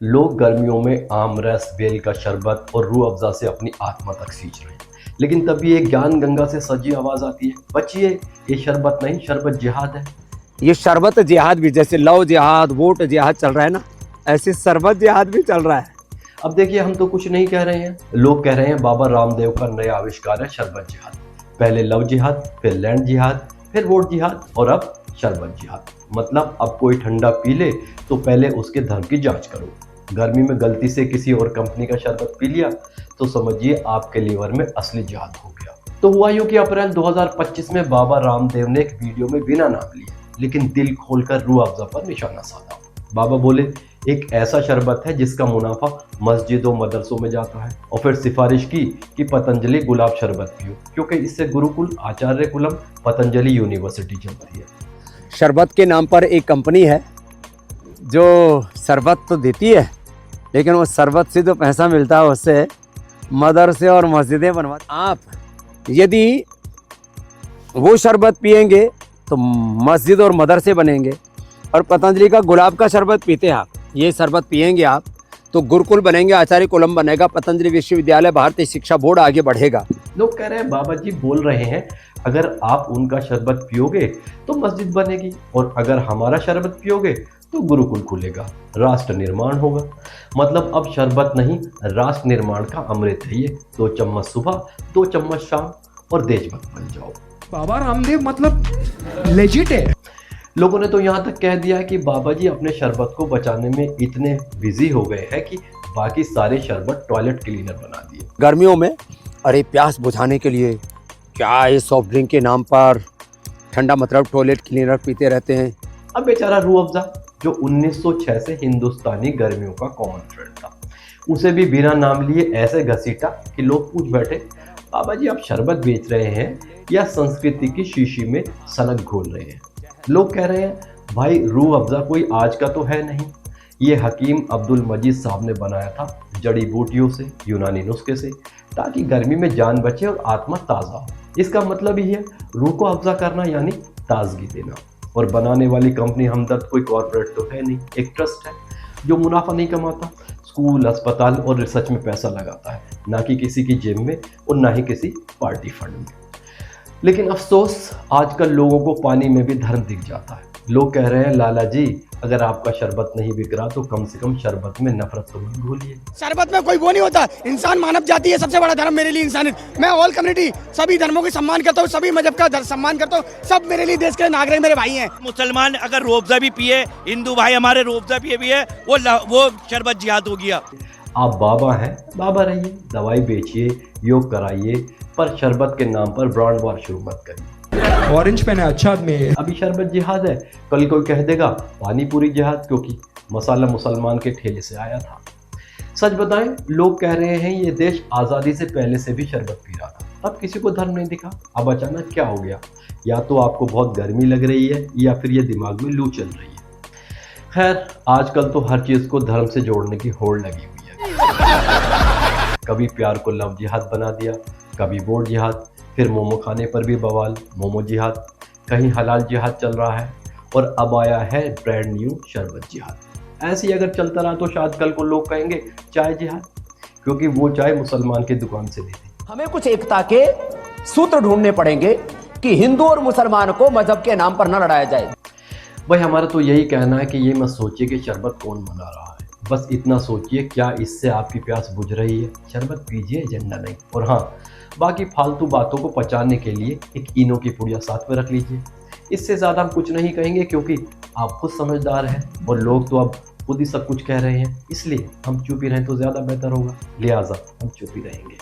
लोग गर्मियों में आम रस, बेल का शरबत और रूह अफ़ज़ा से अपनी आत्मा तक सींच रहे हैं। लेकिन तभी एक ज्ञान गंगा से सजी आवाज़ आती है, बचिए, ये शरबत नहीं, शरबत जिहाद है। ये शरबत जिहाद भी, जैसे लव जिहाद, वोट जिहाद चल रहा है ना, ऐसे शरबत जिहाद भी चल रहा है। अब देखिए, हम तो कुछ नहीं कह रहे हैं, लोग कह रहे हैं बाबा रामदेव का नया आविष्कार है शरबत जिहाद। पहले लव जिहाद, फिर लैंड जिहाद, फिर वोट जिहाद और अब शरबत जिहाद। मतलब अब कोई ठंडा पी ले तो पहले उसके धर्म की जांच करो। गर्मी में गलती से किसी और कंपनी का शरबत पी लिया तो समझिए आपके लीवर में असली जिहाद हो गया। तो हुआ यूं कि अप्रैल 2025 में बाबा रामदेव ने एक वीडियो में बिना नाम लिए लेकिन दिल खोलकर रूह अफ़ज़ा पर निशाना साधा। बाबा बोले, एक ऐसा शरबत है जिसका मुनाफा मस्जिदों मदरसों में जाता है, और फिर सिफारिश की कि पतंजलि गुलाब शरबत पियो क्योंकि इससे गुरुकुल आचार्य कुलम पतंजलि यूनिवर्सिटी चलती है। शरबत के नाम पर एक कंपनी है जो शरबत तो देती है, लेकिन वो शरबत से जो पैसा मिलता है उससे मदरसे और मस्जिदें बनवाते। आप यदि वो शरबत पिएंगे तो मस्जिद और मदरसे बनेंगे, और पतंजलि का गुलाब का शरबत पीते हैं आप, ये शरबत पिएंगे आप तो गुरुकुल बनेंगे, आचार्य कुलम बनेगा, पतंजलि विश्वविद्यालय, भारतीय शिक्षा बोर्ड आगे बढ़ेगा। लोग कह रहे हैं बाबा जी बोल रहे हैं अगर आप उनका शरबत पियोगे तो मस्जिद बनेगी, और अगर हमारा शरबत पियोगे तो गुरुकुल खुलेगा, राष्ट्र निर्माण होगा। मतलब अब शरबत नहीं, राष्ट्र निर्माण का अमृत है ये। 2 चम्मच सुबह, 2 चम्मच शाम और देशभक्त बन जाओ। बाबा रामदेव मतलब लेजिट है। लोगों ने तो यहाँ तक कह दिया है कि बाबा जी अपने शरबत को बचाने में इतने बिजी हो गए हैं कि बाकी सारे शरबत टॉयलेट क्लीनर बना दिए। गर्मियों में अरे प्यास बुझाने के लिए क्या ये सॉफ्ट ड्रिंक के नाम पर ठंडा मतलब टॉयलेट क्लीनर पीते रहते हैं। अब बेचारा रूह अफ़ज़ा जो 1906 से हिंदुस्तानी गर्मियों का कॉमन फ्रेंड था, उसे भी बिना नाम लिए ऐसे घसीटा कि लोग पूछ बैठे, बाबा जी आप शरबत बेच रहे हैं या संस्कृति की शीशी में सनक घोल रहे हैं। लोग कह रहे हैं भाई रूह अफ़ज़ा कोई आज का तो है नहीं, ये हकीम अब्दुल मजीद साहब ने बनाया था जड़ी बूटियों से, यूनानी नुस्खे से, ताकि गर्मी में जान बचे और आत्मा ताज़ा हो। इसका मतलब ही है रूह को अफ़ज़ा करना यानी ताजगी देना। और बनाने वाली कंपनी हमदर्द कोई कॉर्पोरेट तो है नहीं, एक ट्रस्ट है जो मुनाफा नहीं कमाता, स्कूल, अस्पताल और रिसर्च में पैसा लगाता है, ना कि किसी की जेब में और ना ही किसी पार्टी फंड में। लेकिन अफसोस आजकल लोगों को पानी में भी धर्म दिख जाता है। लोग कह रहे हैं लाला जी अगर आपका शरबत नहीं बिक रहा तो कम से कम शरबत में नफरत तो मत घोलिए। शरबत में कोई वो नहीं होता, इंसान मानव जाति है, सबसे बड़ा धर्म मेरे लिए इंसानियत। मैं ऑल कम्युनिटी सभी धर्मों की सम्मान करता हूँ, सभी मजहब का सम्मान करता हूँ, सब मेरे लिए देश के नागरिक मेरे भाई हैं। मुसलमान अगर रूह अफ़ज़ा भी पिए, हिंदू भाई हमारे रूह अफ़ज़ा पिए भी है, वो शरबत जिहाद हो गया। आप बाबा हैं, बाबा रहिए, दवाई बेचिए, योग कराइए, पर शरबत के नाम पर ब्रांड वॉर शुरू मत करिए। ऑरेंज पहना अच्छा आदमी है। अभी शरबत जिहाद है, कल कोई कह देगा पानी पूरी जिहाद, क्योंकि मसाला मुसलमान के ठेले से आया था। सच बताएं, लोग कह रहे हैं ये देश आज़ादी से पहले से भी शरबत पी रहा था, तब किसी को धर्म नहीं दिखा, अब अचानक क्या हो गया? या तो आपको बहुत गर्मी लग रही है या फिर ये दिमाग में लू चल रही है। खैर, आजकल तो हर चीज़ को धर्म से जोड़ने की होड़ लगी हुई है। कभी प्यार को लव जिहाद बना दिया, कभी वोट जिहाद, फिर मोमो खाने पर भी बवाल, मोमो जिहाद, कहीं हलाल जिहाद चल रहा है, और अब आया है ब्रांड न्यू शरबत जिहाद। ऐसे ही अगर चलता रहा तो शायद कल को लोग कहेंगे चाय जिहाद, क्योंकि वो चाय मुसलमान की दुकान से ली थी। हमें कुछ एकता के सूत्र ढूंढने पड़ेंगे कि हिंदू और मुसलमान को मजहब के नाम पर न लड़ाया जाए। भाई हमारा तो यही कहना है कि ये मत सोचिए कि शरबत कौन बना रहा है, बस इतना सोचिए क्या इससे आपकी प्यास बुझ रही है। शरबत पीजिए, एजेंडा नहीं। और हाँ, बाकी फालतू बातों को पचाने के लिए एक इनो की पुड़िया साथ में रख लीजिए। इससे ज़्यादा हम कुछ नहीं कहेंगे, क्योंकि आप खुद समझदार हैं और लोग तो अब खुद ही सब कुछ कह रहे हैं, इसलिए हम चुप ही रहें तो ज़्यादा बेहतर होगा। लिहाजा हम चुप ही रहेंगे।